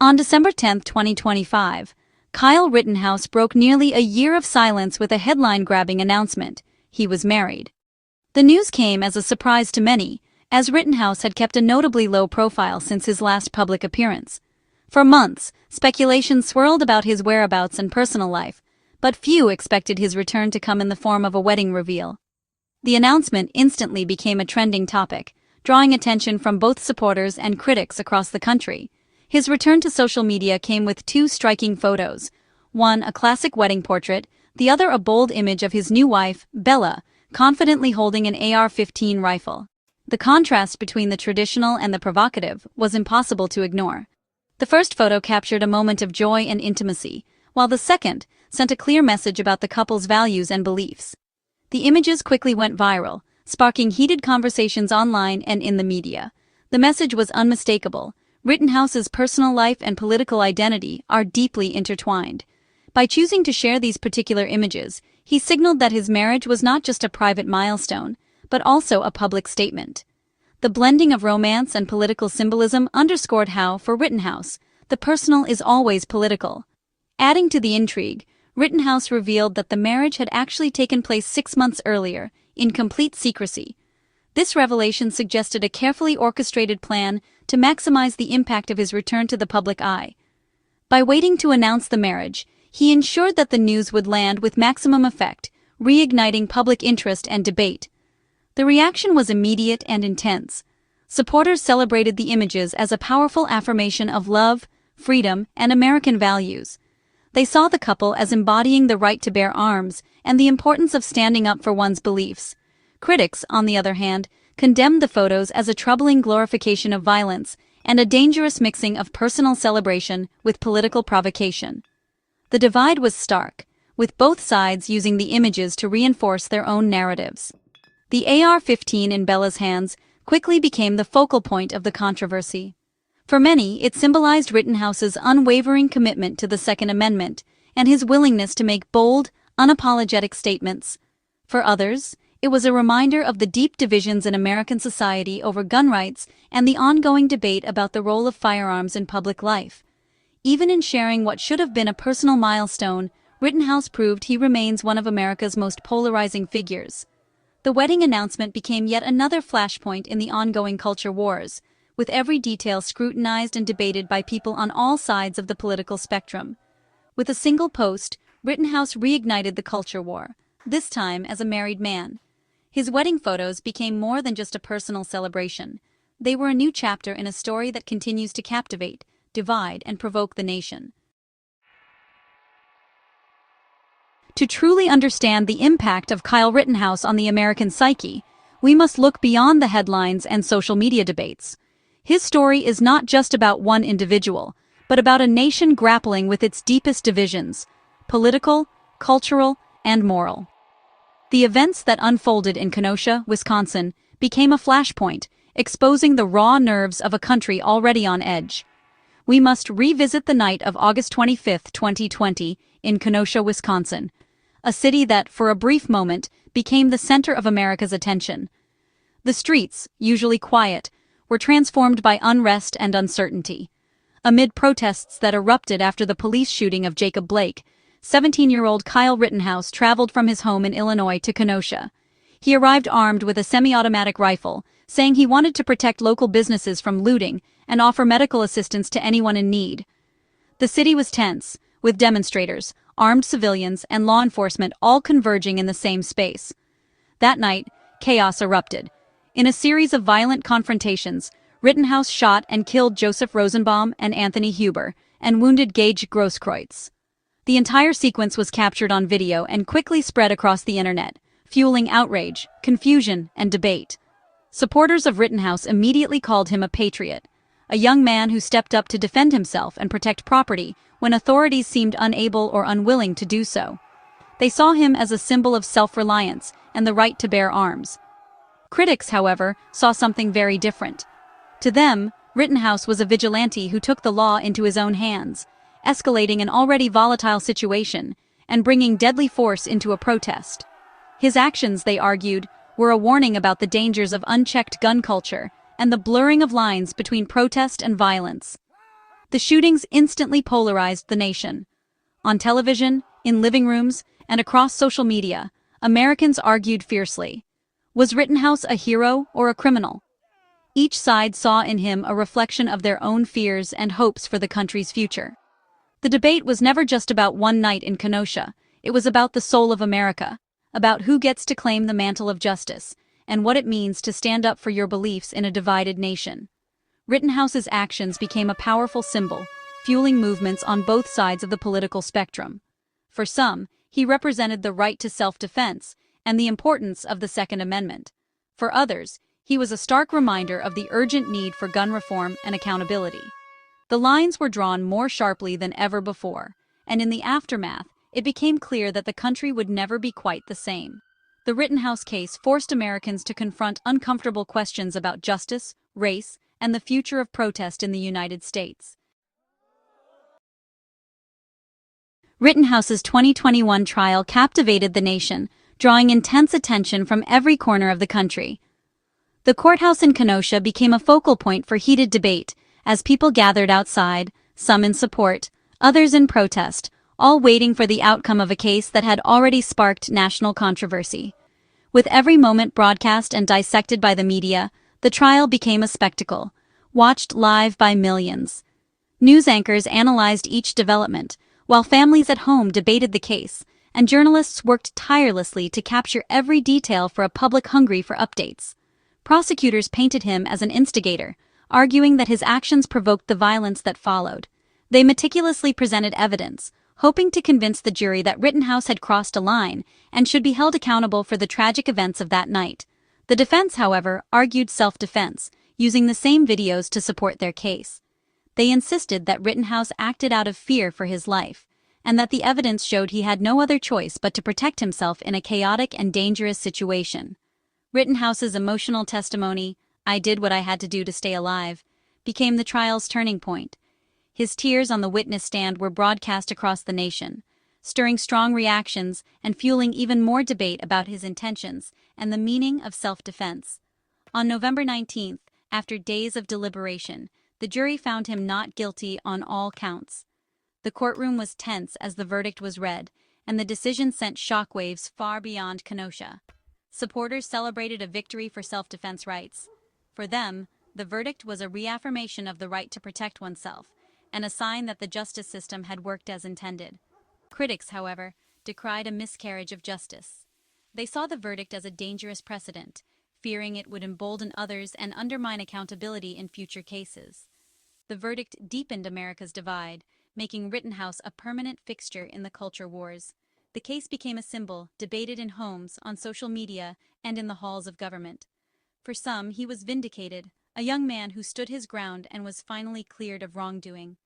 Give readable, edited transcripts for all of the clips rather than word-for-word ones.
On December 10, 2025, Kyle Rittenhouse broke nearly a year of silence with a headline-grabbing announcement: he was married. The news came as a surprise to many, as Rittenhouse had kept a notably low profile since his last public appearance. For months, speculation swirled about his whereabouts and personal life, but few expected his return to come in the form of a wedding reveal. The announcement instantly became a trending topic, drawing attention from both supporters and critics across the country. His return to social media came with two striking photos: one a classic wedding portrait, the other a bold image of his new wife, Bella, confidently holding an AR-15 rifle. The contrast between the traditional and the provocative was impossible to ignore. The first photo captured a moment of joy and intimacy, while the second sent a clear message about the couple's values and beliefs. The images quickly went viral, sparking heated conversations online and in the media. The message was unmistakable: Rittenhouse's personal life and political identity are deeply intertwined. By choosing to share these particular images, he signaled that his marriage was not just a private milestone, but also a public statement. The blending of romance and political symbolism underscored how, for Rittenhouse, the personal is always political. Adding to the intrigue, Rittenhouse revealed that the marriage had actually taken place 6 months earlier, in complete secrecy. This revelation suggested a carefully orchestrated plan to maximize the impact of his return to the public eye. By waiting to announce the marriage, he ensured that the news would land with maximum effect, reigniting public interest and debate. The reaction was immediate and intense. Supporters celebrated the images as a powerful affirmation of love, freedom, and American values. They saw the couple as embodying the right to bear arms and the importance of standing up for one's beliefs. Critics, on the other hand, condemned the photos as a troubling glorification of violence and a dangerous mixing of personal celebration with political provocation. The divide was stark, with both sides using the images to reinforce their own narratives. The AR-15 in Bella's hands quickly became the focal point of the controversy. For many, it symbolized Rittenhouse's unwavering commitment to the Second Amendment and his willingness to make bold, unapologetic statements. For others, it was a reminder of the deep divisions in American society over gun rights and the ongoing debate about the role of firearms in public life. Even in sharing what should have been a personal milestone, Rittenhouse proved he remains one of America's most polarizing figures. The wedding announcement became yet another flashpoint in the ongoing culture wars, with every detail scrutinized and debated by people on all sides of the political spectrum. With a single post, Rittenhouse reignited the culture war, this time as a married man. His wedding photos became more than just a personal celebration. They were a new chapter in a story that continues to captivate, divide, and provoke the nation. To truly understand the impact of Kyle Rittenhouse on the American psyche, we must look beyond the headlines and social media debates. His story is not just about one individual, but about a nation grappling with its deepest divisions: political, cultural, and moral. The events that unfolded in Kenosha, Wisconsin, became a flashpoint, exposing the raw nerves of a country already on edge. We must revisit the night of August 25, 2020, in Kenosha, Wisconsin, a city that, for a brief moment, became the center of America's attention. The streets, usually quiet, were transformed by unrest and uncertainty. Amid protests that erupted after the police shooting of Jacob Blake, 17-year-old Kyle Rittenhouse traveled from his home in Illinois to Kenosha. He arrived armed with a semi-automatic rifle, saying he wanted to protect local businesses from looting and offer medical assistance to anyone in need. The city was tense, with demonstrators, armed civilians, and law enforcement all converging in the same space. That night, chaos erupted. In a series of violent confrontations, Rittenhouse shot and killed Joseph Rosenbaum and Anthony Huber, and wounded Gaige Grosskreutz. The entire sequence was captured on video and quickly spread across the internet, fueling outrage, confusion, and debate. Supporters of Rittenhouse immediately called him a patriot, a young man who stepped up to defend himself and protect property when authorities seemed unable or unwilling to do so. They saw him as a symbol of self-reliance and the right to bear arms. Critics, however, saw something very different. To them, Rittenhouse was a vigilante who took the law into his own hands, escalating an already volatile situation and bringing deadly force into a protest. His actions, they argued, were a warning about the dangers of unchecked gun culture and the blurring of lines between protest and violence. The shootings instantly polarized the nation. On television, in living rooms, and across social media, Americans argued fiercely. Was Rittenhouse a hero or a criminal? Each side saw in him a reflection of their own fears and hopes for the country's future. The debate was never just about one night in Kenosha. It was about the soul of America, about who gets to claim the mantle of justice, and what it means to stand up for your beliefs in a divided nation. Rittenhouse's actions became a powerful symbol, fueling movements on both sides of the political spectrum. For some, he represented the right to self-defense and the importance of the Second Amendment. For others, he was a stark reminder of the urgent need for gun reform and accountability. The lines were drawn more sharply than ever before, and in the aftermath, it became clear that the country would never be quite the same. The Rittenhouse case forced Americans to confront uncomfortable questions about justice, race, and the future of protest in the United States. Rittenhouse's 2021 trial captivated the nation, drawing intense attention from every corner of the country. The courthouse in Kenosha became a focal point for heated debate, as people gathered outside, some in support, others in protest, all waiting for the outcome of a case that had already sparked national controversy. With every moment broadcast and dissected by the media, the trial became a spectacle, watched live by millions. News anchors analyzed each development, while families at home debated the case, and journalists worked tirelessly to capture every detail for a public hungry for updates. Prosecutors painted him as an instigator, arguing that his actions provoked the violence that followed. They meticulously presented evidence, hoping to convince the jury that Rittenhouse had crossed a line and should be held accountable for the tragic events of that night. The defense, however, argued self-defense, using the same videos to support their case. They insisted that Rittenhouse acted out of fear for his life, and that the evidence showed he had no other choice but to protect himself in a chaotic and dangerous situation. Rittenhouse's emotional testimony, "I did what I had to do to stay alive," became the trial's turning point. His tears on the witness stand were broadcast across the nation, stirring strong reactions and fueling even more debate about his intentions and the meaning of self-defense. On November 19th, after days of deliberation, the jury found him not guilty on all counts. The courtroom was tense as the verdict was read, and the decision sent shockwaves far beyond Kenosha. Supporters celebrated a victory for self-defense rights. For them, the verdict was a reaffirmation of the right to protect oneself, and a sign that the justice system had worked as intended. Critics, however, decried a miscarriage of justice. They saw the verdict as a dangerous precedent, fearing it would embolden others and undermine accountability in future cases. The verdict deepened America's divide, making Rittenhouse a permanent fixture in the culture wars. The case became a symbol, debated in homes, on social media, and in the halls of government. For some, he was vindicated, a young man who stood his ground and was finally cleared of wrongdoing.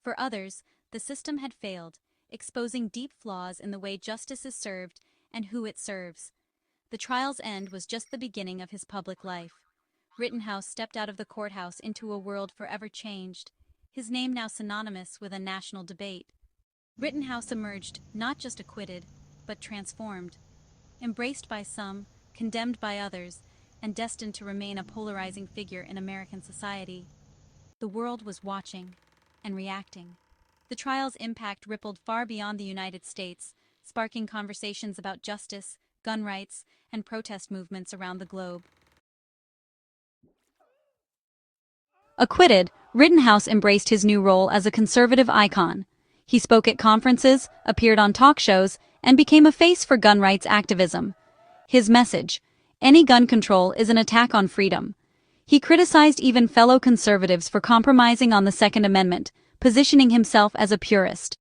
For others, the system had failed, exposing deep flaws in the way justice is served and who it serves. The trial's end was just the beginning of his public life. Rittenhouse stepped out of the courthouse into a world forever changed, his name now synonymous with a national debate. Rittenhouse emerged not just acquitted, but transformed. Embraced by some, condemned by others, and destined to remain a polarizing figure in American society. The world was watching and reacting. The trial's impact rippled far beyond the United States, sparking conversations about justice, gun rights, and protest movements around the globe. Acquitted, Rittenhouse embraced his new role as a conservative icon. He spoke at conferences, appeared on talk shows, and became a face for gun rights activism. His message: any gun control is an attack on freedom. He criticized even fellow conservatives for compromising on the Second Amendment, positioning himself as a purist.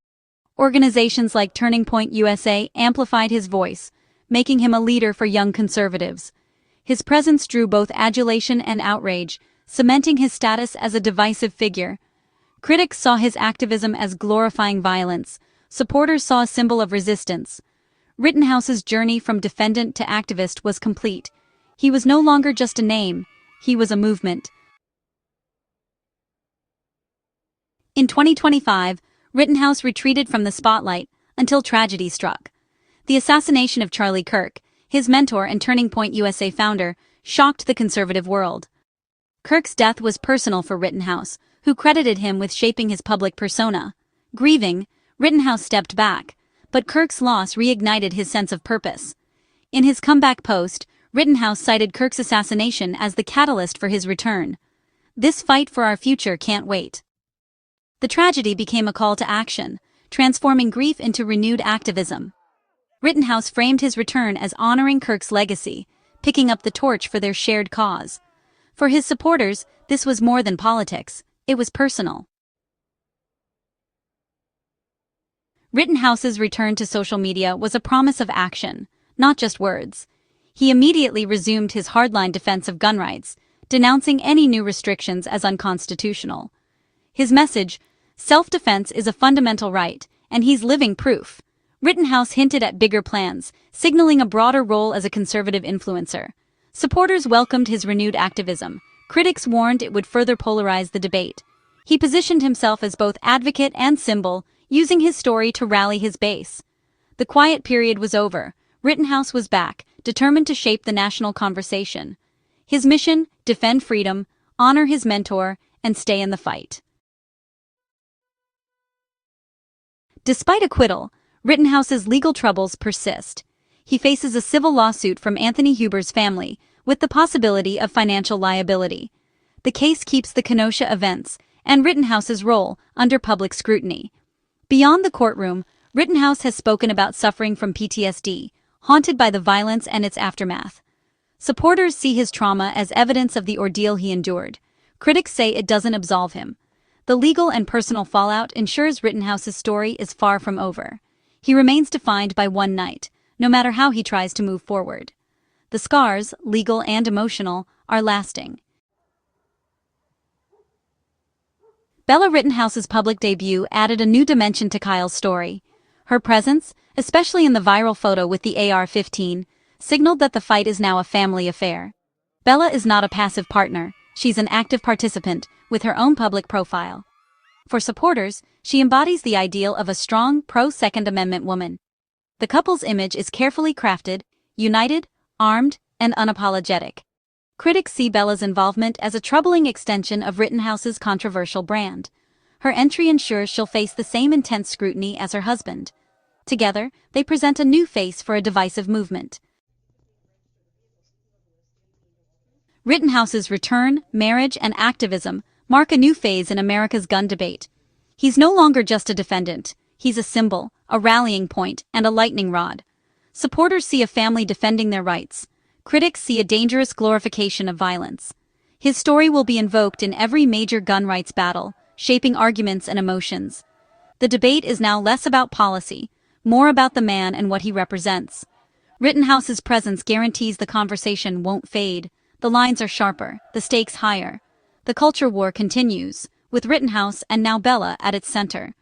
Organizations like Turning Point USA amplified his voice, making him a leader for young conservatives. His presence drew both adulation and outrage, cementing his status as a divisive figure. Critics saw his activism as glorifying violence. Supporters saw a symbol of resistance. Rittenhouse's journey from defendant to activist was complete. He was no longer just a name, he was a movement. In 2025, Rittenhouse retreated from the spotlight until tragedy struck. The assassination of Charlie Kirk, his mentor and Turning Point USA founder, shocked the conservative world. Kirk's death was personal for Rittenhouse, who credited him with shaping his public persona. Grieving, Rittenhouse stepped back, but Kirk's loss reignited his sense of purpose. In his comeback post, Rittenhouse cited Kirk's assassination as the catalyst for his return. "This fight for our future can't wait." The tragedy became a call to action, transforming grief into renewed activism. Rittenhouse framed his return as honoring Kirk's legacy, picking up the torch for their shared cause. For his supporters, this was more than politics, it was personal. Rittenhouse's return to social media was a promise of action, not just words. He immediately resumed his hardline defense of gun rights, denouncing any new restrictions as unconstitutional. His message, "Self-defense is a fundamental right, and he's living proof." Rittenhouse hinted at bigger plans, signaling a broader role as a conservative influencer. Supporters welcomed his renewed activism. Critics warned it would further polarize the debate. He positioned himself as both advocate and symbol, using his story to rally his base. The quiet period was over. Rittenhouse was back, determined to shape the national conversation. His mission: defend freedom, honor his mentor, and stay in the fight. Despite acquittal, Rittenhouse's legal troubles persist. He faces a civil lawsuit from Anthony Huber's family, with the possibility of financial liability. The case keeps the Kenosha events and Rittenhouse's role under public scrutiny. Beyond the courtroom, Rittenhouse has spoken about suffering from PTSD, haunted by the violence and its aftermath. Supporters see his trauma as evidence of the ordeal he endured. Critics say it doesn't absolve him. The legal and personal fallout ensures Rittenhouse's story is far from over. He remains defined by one night, no matter how he tries to move forward. The scars, legal and emotional, are lasting. Bella Rittenhouse's public debut added a new dimension to Kyle's story. Her presence, especially in the viral photo with the AR-15, signaled that the fight is now a family affair. Bella is not a passive partner, she's an active participant, with her own public profile. For supporters, she embodies the ideal of a strong, pro-Second Amendment woman. The couple's image is carefully crafted, united, armed, and unapologetic. Critics see Bella's involvement as a troubling extension of Rittenhouse's controversial brand. Her entry ensures she'll face the same intense scrutiny as her husband. Together, they present a new face for a divisive movement. Rittenhouse's return, marriage, and activism mark a new phase in America's gun debate. He's no longer just a defendant, he's a symbol, a rallying point, and a lightning rod. Supporters see a family defending their rights. Critics see a dangerous glorification of violence. His story will be invoked in every major gun rights battle, shaping arguments and emotions. The debate is now less about policy, more about the man and what he represents. Rittenhouse's presence guarantees the conversation won't fade. The lines are sharper, the stakes higher. The culture war continues, with Rittenhouse and now Bella at its center.